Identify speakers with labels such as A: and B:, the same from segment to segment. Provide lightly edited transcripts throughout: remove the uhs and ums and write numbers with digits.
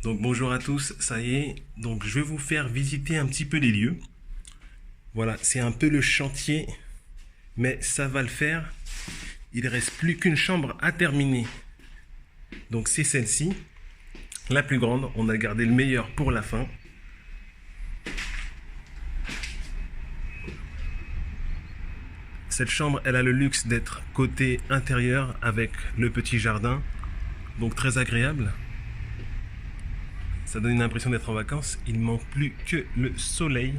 A: Donc bonjour à tous, ça y est, donc je vais vous faire visiter un petit peu les lieux. Voilà, c'est un peu le chantier, mais ça va le faire. Il ne reste plus qu'une chambre à terminer. Donc c'est celle-ci, la plus grande. On a gardé le meilleur pour la fin. Cette chambre, elle a le luxe d'être côté intérieur avec le petit jardin, donc très agréable. Ça donne une impression d'être en vacances. Il ne manque plus que le soleil.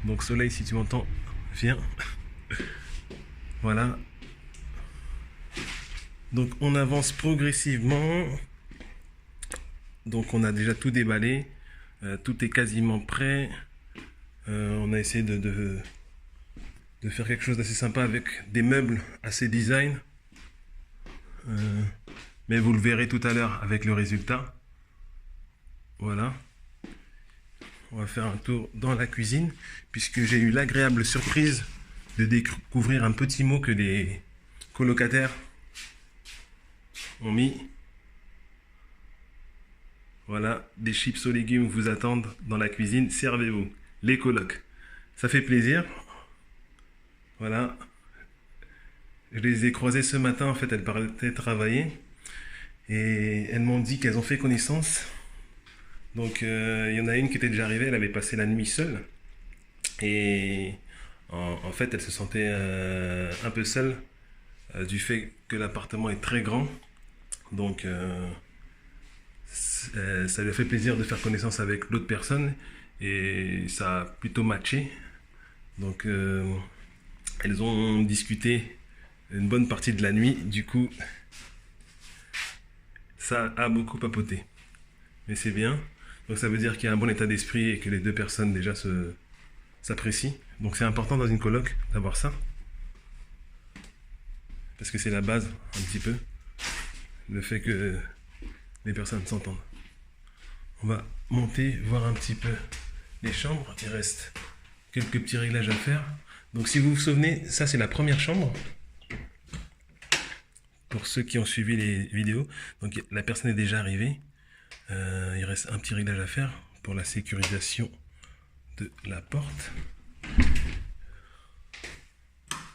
A: Donc soleil, si tu m'entends, viens. Voilà. Donc on avance progressivement. Donc on a déjà tout déballé. Tout est quasiment prêt. On a essayé de faire quelque chose d'assez sympa avec des meubles assez design. Mais vous le verrez tout à l'heure avec le résultat. Voilà. On va faire un tour dans la cuisine puisque j'ai eu l'agréable surprise de découvrir un petit mot que les colocataires ont mis. Voilà, des chips aux légumes vous attendent dans la cuisine, servez-vous, les colocs. Ça fait plaisir. Voilà. Je les ai croisées ce matin, en fait, elles partaient travailler. Et elles m'ont dit qu'elles ont fait connaissance. Donc, il y en a une qui était déjà arrivée, elle avait passé la nuit seule. Et en fait, elle se sentait un peu seule du fait que l'appartement est très grand. Donc, ça lui a fait plaisir de faire connaissance avec l'autre personne. Et ça a plutôt matché. Donc, elles ont discuté une bonne partie de la nuit. Du coup, ça a beaucoup papoté. Mais c'est bien. Donc ça veut dire qu'il y a un bon état d'esprit et que les deux personnes déjà s'apprécient. Donc c'est important dans une coloc d'avoir ça. Parce que c'est la base, un petit peu. Le fait que les personnes s'entendent. On va monter, voir un petit peu les chambres. Il reste quelques petits réglages à faire. Donc si vous vous souvenez, ça c'est la première chambre. Pour ceux qui ont suivi les vidéos. Donc la personne est déjà arrivée. Il reste un petit réglage à faire pour la sécurisation de la porte.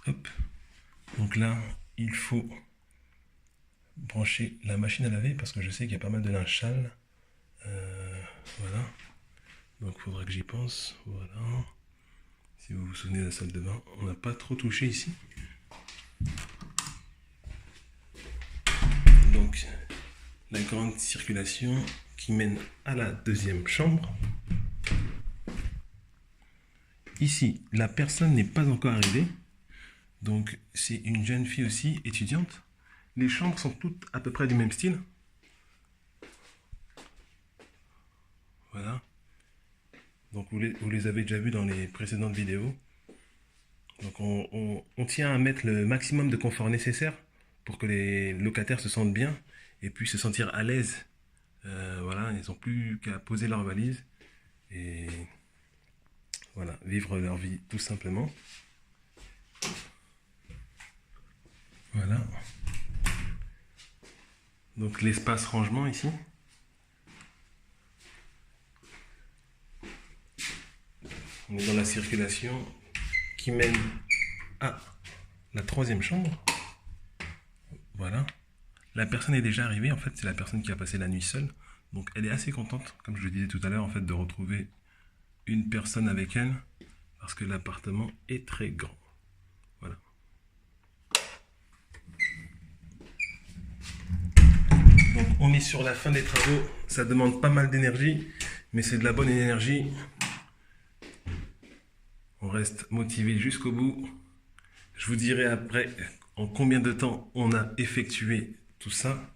A: Hop. Donc là, il faut brancher la machine à laver parce que je sais qu'il y a pas mal de linge sale. Voilà. Donc il faudra que j'y pense. Voilà. Si vous vous souvenez de la salle de bain, on n'a pas trop touché ici. Donc la grande circulation qui mène à la deuxième chambre. Ici, la personne n'est pas encore arrivée. Donc, c'est une jeune fille aussi, étudiante. Les chambres sont toutes à peu près du même style. Voilà. Donc, vous les avez déjà vus dans les précédentes vidéos. Donc, on tient à mettre le maximum de confort nécessaire pour que les locataires se sentent bien et puissent se sentir à l'aise. Voilà, ils n'ont plus qu'à poser leur valise et voilà, vivre leur vie tout simplement. Voilà. Donc l'espace rangement ici. On est dans la circulation qui mène à la troisième chambre. Voilà. La personne est déjà arrivée, en fait, c'est la personne qui a passé la nuit seule. Donc elle est assez contente, comme je le disais tout à l'heure, en fait, de retrouver une personne avec elle, parce que l'appartement est très grand. Voilà. Donc on est sur la fin des travaux, ça demande pas mal d'énergie, mais c'est de la bonne énergie. On reste motivé jusqu'au bout. Je vous dirai après en combien de temps on a effectué tout ça.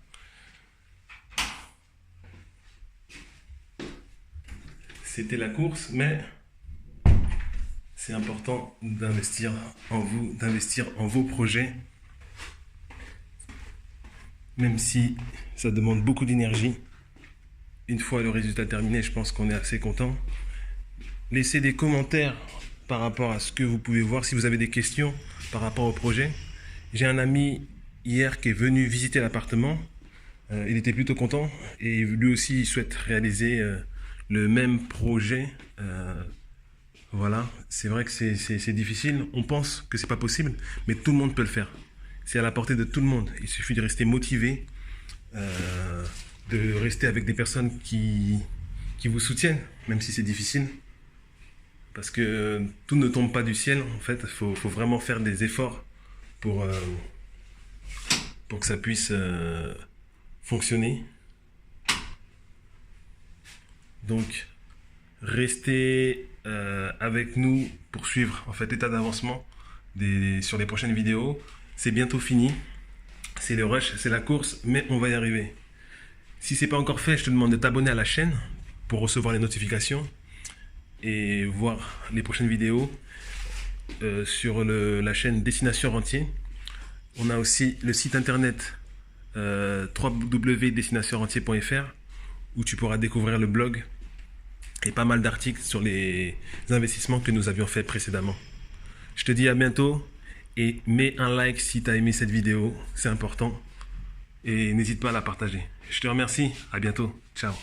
A: C'était la course, mais c'est important d'investir en vous, d'investir en vos projets. Même si ça demande beaucoup d'énergie. Une fois le résultat terminé, je pense qu'on est assez content. Laissez des commentaires par rapport à ce que vous pouvez voir, si vous avez des questions par rapport au projet. J'ai un ami hier qui est venu visiter l'appartement. Il était plutôt content et lui aussi il souhaite réaliser le même projet. Voilà, c'est vrai que c'est difficile. On pense que c'est pas possible, mais tout le monde peut le faire. C'est à la portée de tout le monde. Il suffit de rester motivé, de rester avec des personnes qui vous soutiennent, même si c'est difficile. Parce que tout ne tombe pas du ciel. En fait, faut vraiment faire des efforts pour, euh, pour que ça puisse fonctionner. Donc, restez avec nous pour suivre en fait l'état d'avancement sur les prochaines vidéos. C'est bientôt fini. C'est le rush, c'est la course, mais on va y arriver. Si c'est pas encore fait, je te demande de t'abonner à la chaîne pour recevoir les notifications et voir les prochaines vidéos sur la chaîne Destination Rentier. On a aussi le site internet www.destinationrentier.fr où tu pourras découvrir le blog et pas mal d'articles sur les investissements que nous avions fait précédemment. Je te dis à bientôt et mets un like si tu as aimé cette vidéo, c'est important et n'hésite pas à la partager. Je te remercie, à bientôt, ciao.